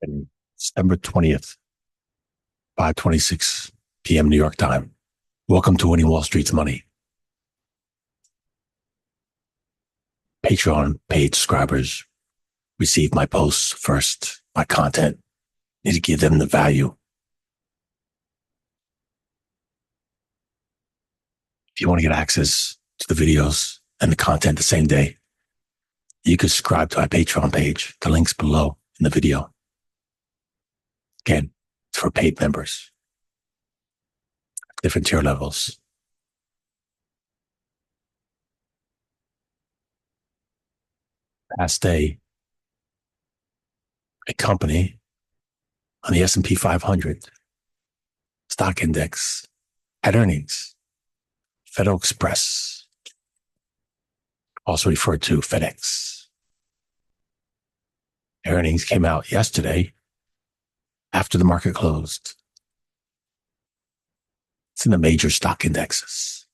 And December 20th, 5:26 p.m. New York time. Welcome to Winning Wall Street's Money. Patreon paid subscribers receive my posts first, my content. Need to give them the value. If you want to get access to the videos and the content the same day, you can subscribe to our Patreon page. The link's below in the video. Again, it's for paid members. Different tier levels. Past day, a company on the S&P 500 stock index had earnings. Federal Express, also referred to Fedex. Earnings came out yesterday after the market closed. It's in the major stock indexes.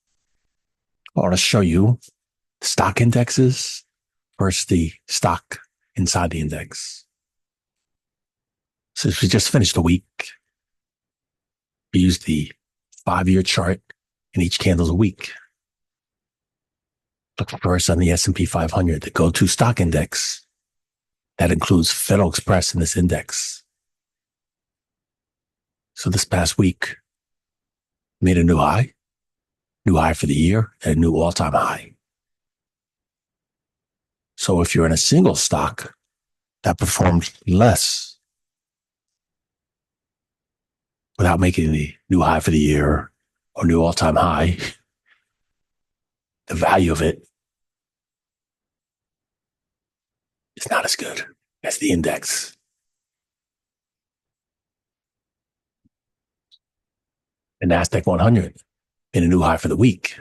I want to show you the stock indexes versus the stock inside the index. Since we just finished the week, we used the 5-year chart, and each candle's a week. Look first on the S&P 500, the go-to stock index. That includes Federal Express in this index. So this past week, made a new high for the year, and a new all-time high. So if you're in a single stock that performed less without making the new high for the year or new all-time high, the value of it is not as good as the index. The NASDAQ 100 made a new high for the week,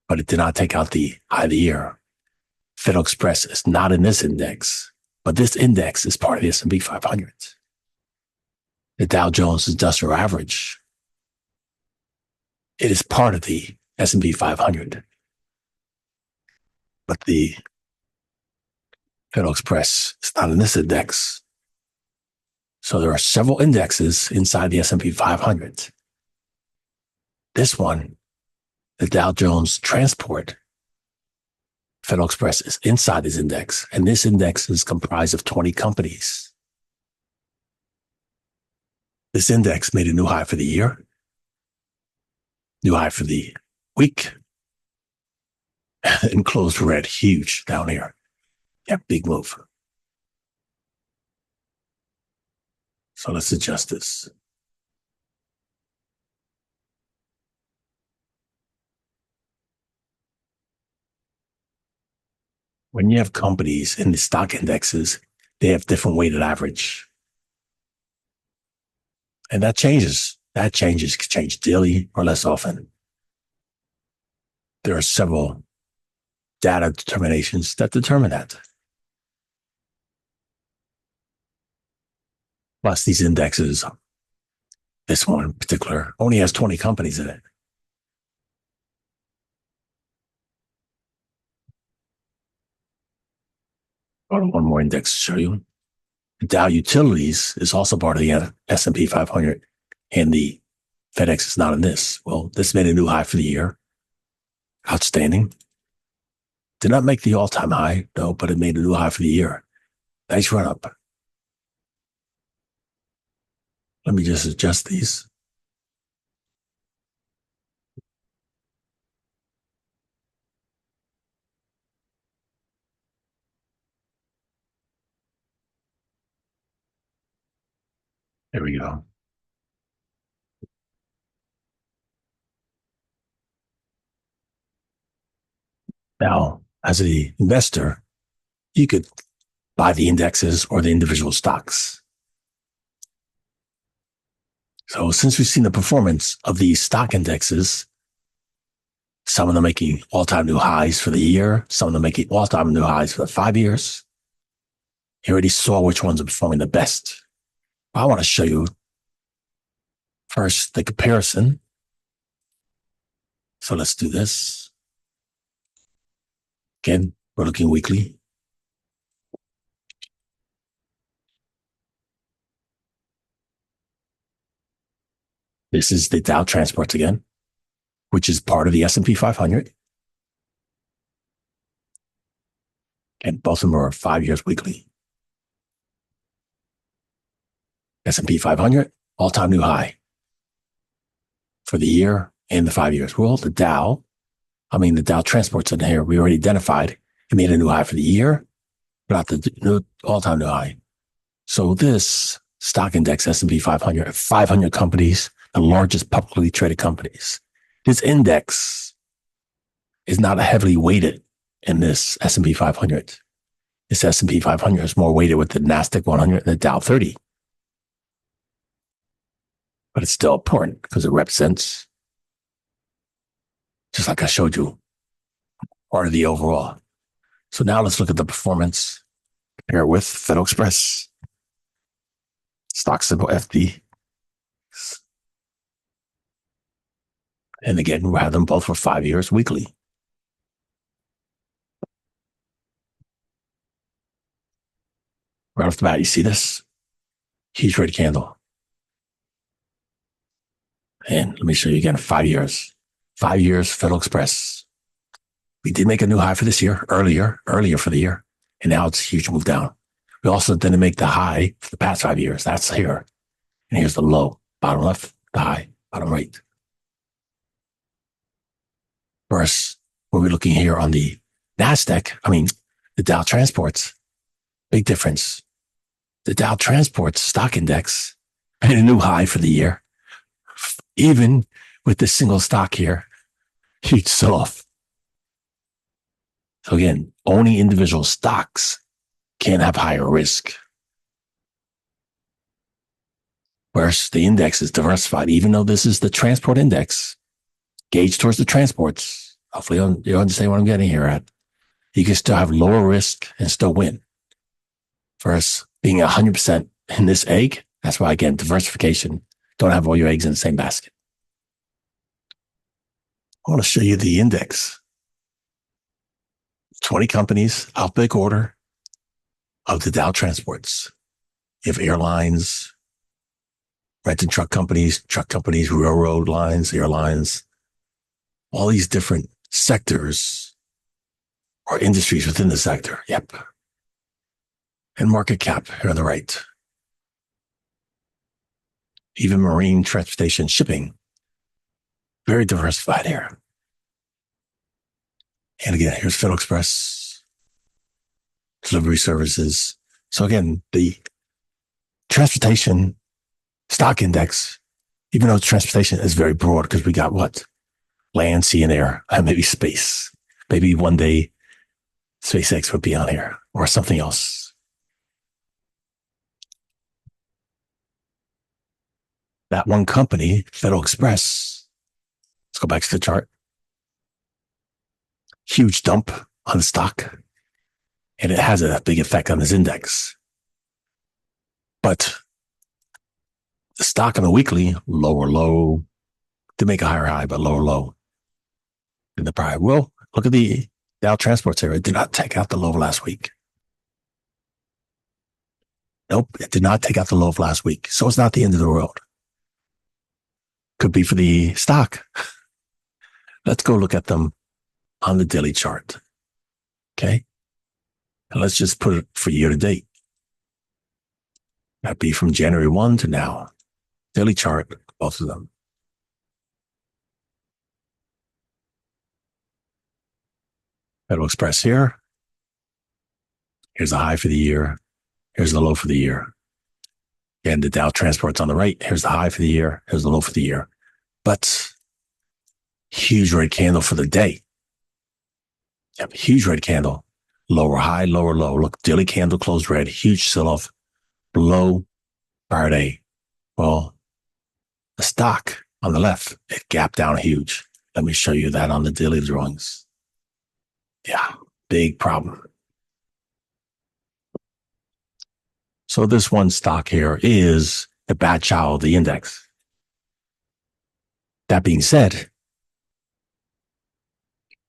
but it did not take out the high of the year. Federal Express is not in this index, but this index is part of the S&P 500. The Dow Jones Industrial Average, it is part of the S&P 500, but the Federal Express is not in this index. So there are several indexes inside the S&P 500. This one, the Dow Jones Transport, Federal Express is inside this index, and this index is comprised of 20 companies. This index made a new high for the year, new high for the week, and closed red, huge down here. Yeah, big move. So let's adjust this. When you have companies in the stock indexes, they have different weighted average. And that changes. That changes, can change daily or less often. There are several data determinations that determine that. Plus, these indexes, this one in particular, only has 20 companies in it. One more index to show you. Dow Utilities is also part of the S&P 500, and the Fedex is not in this. Well, this made a new high for the year. Outstanding. Did not make the all-time high, no, but it made a new high for the year. Nice run up. Let me just adjust these. There we go. Now, as an investor, you could buy the indexes or the individual stocks. So since we've seen the performance of these stock indexes, some of them making all-time new highs for the year, some of them making all-time new highs for the 5 years, you already saw which ones are performing the best. I want to show you first the comparison. So let's do this. Again, we're looking weekly. This is the Dow Transports again, which is part of the S&P 500. And both of them are 5 years weekly. S&P 500, all-time new high for the year and the 5 years. Well, the Dow Transports in here, we already identified. It made a new high for the year, but not the new all-time new high. So this stock index, S&P 500, 500 companies, the largest publicly traded companies. This index is not heavily weighted in this S&P 500. This S&P 500 is more weighted with the NASDAQ 100 and the Dow 30. But it's still important because it represents, just like I showed you, part of the overall. So now let's look at the performance. Compare it with Federal Express. Stock symbol FD. And again, we have them both for 5 years weekly. Right off the bat, you see this? Huge red candle. And let me show you again, 5 years. 5 years, Federal Express. We did make a new high for this year, earlier for the year. And now it's a huge move down. We also didn't make the high for the past 5 years. That's here. And here's the low, bottom left, the high, bottom right. First, when we're looking here on the NASDAQ, the Dow Transports, big difference. The Dow Transports stock index made a new high for the year. Even with this single stock here, huge sell-off. So again, owning individual stocks can have higher risk. Whereas the index is diversified, even though this is the transport index, gauged towards the transports. Hopefully you understand what I'm getting here at. You can still have lower risk and still win. Versus being 100% in this egg, that's why, again, diversification. Don't have all your eggs in the same basket. I want to show you the index. 20 companies, alphabetical order of the Dow Transports. You have airlines, rent and truck companies, railroad lines, airlines, all these different sectors or industries within the sector. Yep. And market cap here on the right. Even marine, transportation, shipping. Very diversified here. And again, here's Federal Express, delivery services. So again, the transportation stock index, even though transportation is very broad because we got what? Land, sea, and air, and maybe space. Maybe one day SpaceX would be on here or something else. That one company, Federal Express, let's go back to the chart. Huge dump on the stock, and it has a big effect on this index. But the stock on the weekly, lower low, to make a higher high, but lower low in the prior. Well, look at the Dow Transports here. It did not take out the low of last week. Nope, it did not take out the low of last week. So it's not the end of the world. Could be for the stock. Let's go look at them on the daily chart. Okay. And let's just put it for year to date. That'd be from January 1 to now. Daily chart, both of them. Federal Express here. Here's the high for the year. Here's the low for the year. And the Dow Transport's on the right. Here's the high for the year. Here's the low for the year. But huge red candle for the day. Yep, huge red candle. Lower high, lower low. Look, daily candle closed red. Huge sell-off below prior day. Well, the stock on the left, it gapped down huge. Let me show you that on the daily drawings. Yeah, big problem. So this one stock here is the bad child of the index. That being said,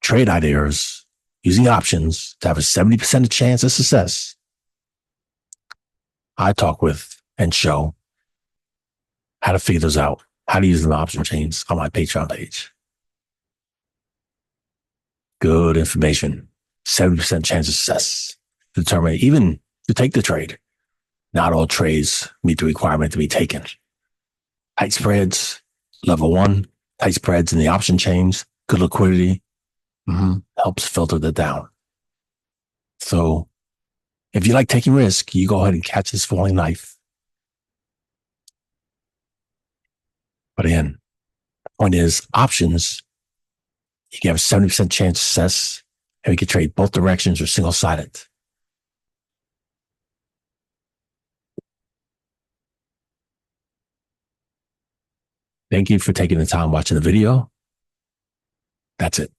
trade ideas using options to have a 70% chance of success. I talk with and show how to figure those out. how to use the option chains on my Patreon page. Good information. 70% chance of success. Determine even to take the trade. Not all trades meet the requirement to be taken. Tight spreads, level one, tight spreads in the option chains, good liquidity, helps filter that down. So if you like taking risk, you go ahead and catch this falling knife. But again, the point is options, you can have a 70% chance of success, and we can trade both directions or single-sided. Thank you for taking the time watching the video. That's it.